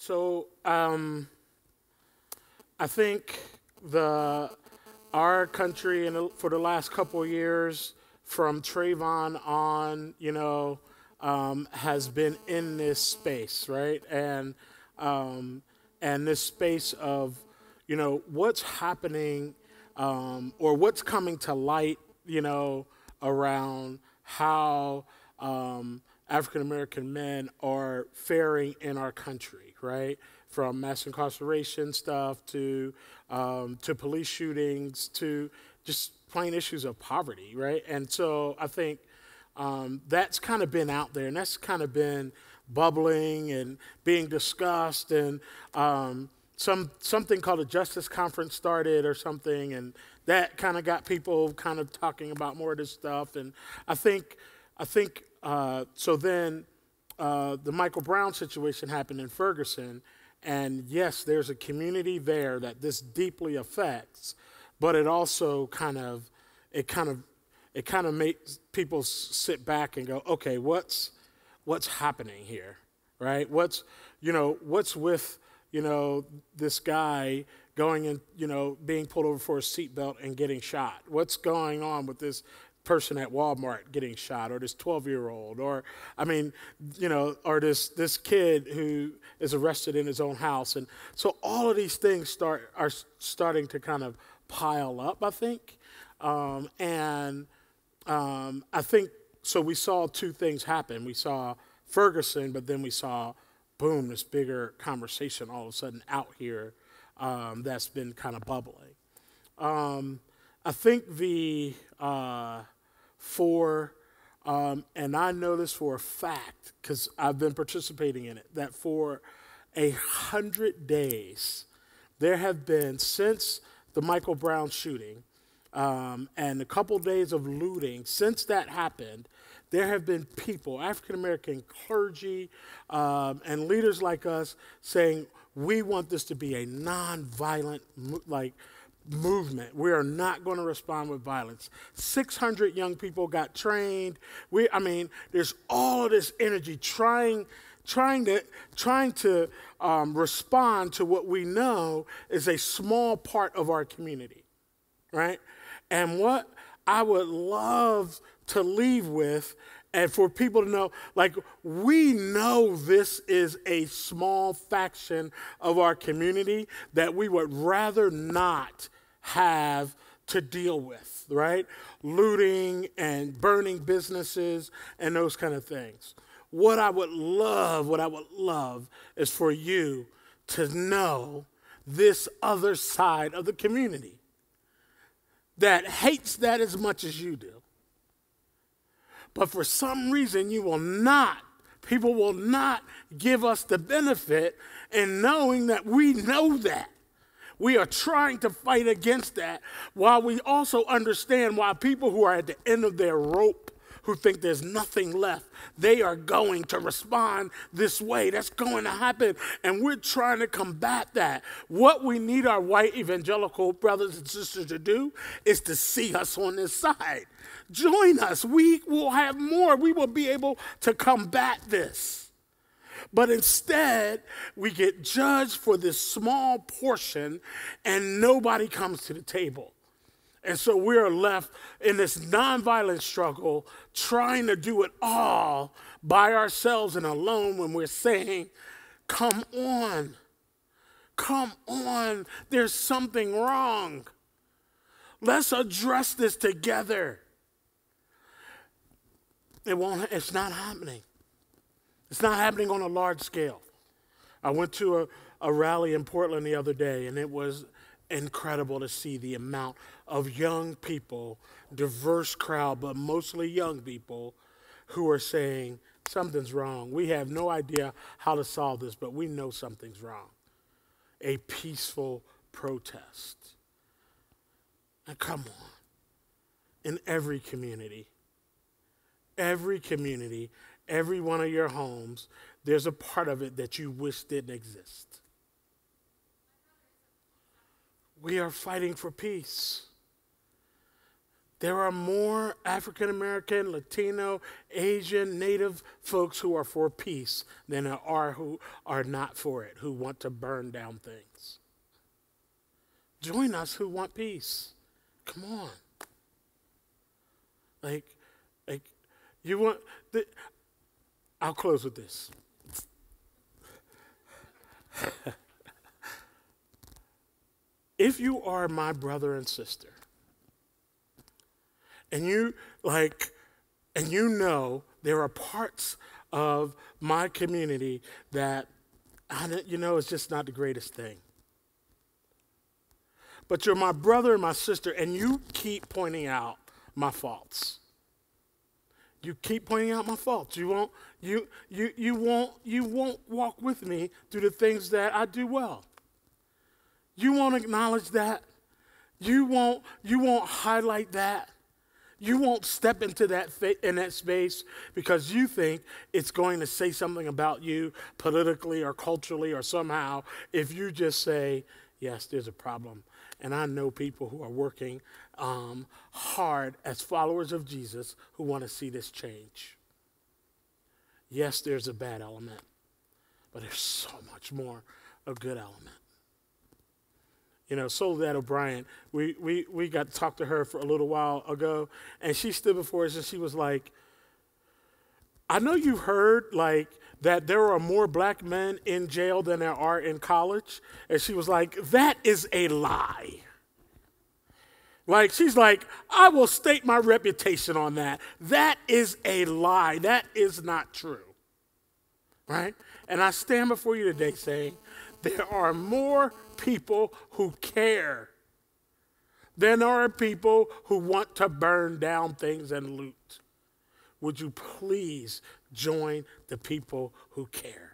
So I think the our country for the last couple of years, from Trayvon on, has been in this space, right? And this space of, what's happening, or what's coming to light, around how African American men are faring in our country, right? From mass incarceration stuff to police shootings to just plain issues of poverty, right? And so I think that's kind of been out there, and that's kind of been bubbling and being discussed, and something called a justice conference started or something, and that kind of got people kind of talking about more of this stuff. And I think so. Then the Michael Brown situation happened in Ferguson, and yes, there's a community there that this deeply affects, but it also it kind of it kind of makes people sit back and go, okay, what's happening here, right? What's with this guy going and being pulled over for a seatbelt and getting shot? What's going on with this person at Walmart getting shot, or this 12-year-old, or or this kid who is arrested in his own house? And so all of these things are starting to kind of pile up, I think, and I think so. We saw two things happen. We saw Ferguson, but then we saw, boom, this bigger conversation all of a sudden out here that's been kind of bubbling. I think and I know this for a fact because I've been participating in it, that for 100 days, there have been, since the Michael Brown shooting, and a couple days of looting, since that happened, there have been people, African American clergy, and leaders like us saying, we want this to be a nonviolent movement. We are not going to respond with violence. 600 young people got trained. There's all of this energy trying to respond to what we know is a small part of our community, right? And what I would love to leave with, and for people to know, we know this is a small faction of our community that we would rather not have to deal with, right? Looting and burning businesses and those kind of things. What I would love is for you to know this other side of the community that hates that as much as you do. But for some reason, people will not give us the benefit in knowing that we know that. We are trying to fight against that, while we also understand why people who are at the end of their rope, who think there's nothing left, they are going to respond this way. That's going to happen, and we're trying to combat that. What we need our white evangelical brothers and sisters to do is to see us on this side. Join us. We will have more. We will be able to combat this. But instead, we get judged for this small portion, and nobody comes to the table. And so we're left in this nonviolent struggle, trying to do it all by ourselves and alone, when we're saying, come on, there's something wrong. Let's address this together. It's not happening. It's not happening on a large scale. I went to a rally in Portland the other day, and it was incredible to see the amount of young people, diverse crowd, but mostly young people, who are saying something's wrong. We have no idea how to solve this, but we know something's wrong. A peaceful protest. And come on, in every community, every one of your homes, there's a part of it that you wish didn't exist. We are fighting for peace. There are more African American, Latino, Asian, Native folks who are for peace than there are who are not for it, who want to burn down things. Join us who want peace. Come on. Like you want, I'll close with this. If you are my brother and sister, and you know there are parts of my community that, it's just not the greatest thing. But you're my brother and my sister, and you keep pointing out my faults. You keep pointing out my faults. You won't walk with me through the things that I do well. You won't acknowledge that. You won't highlight that. You won't step into that space because you think it's going to say something about you politically or culturally or somehow if you just say, yes, there's a problem. And I know people who are working hard as followers of Jesus who want to see this change. Yes, there's a bad element, but there's so much more a good element. Soledad O'Brien, we got to talk to her for a little while ago, and she stood before us and she was like, I know you've heard that there are more black men in jail than there are in college. And she was like, that is a lie. She's like, I will stake my reputation on that. That is a lie. That is not true. Right? And I stand before you today saying, there are more people who care than there are people who want to burn down things and loot. Would you please join the people who care?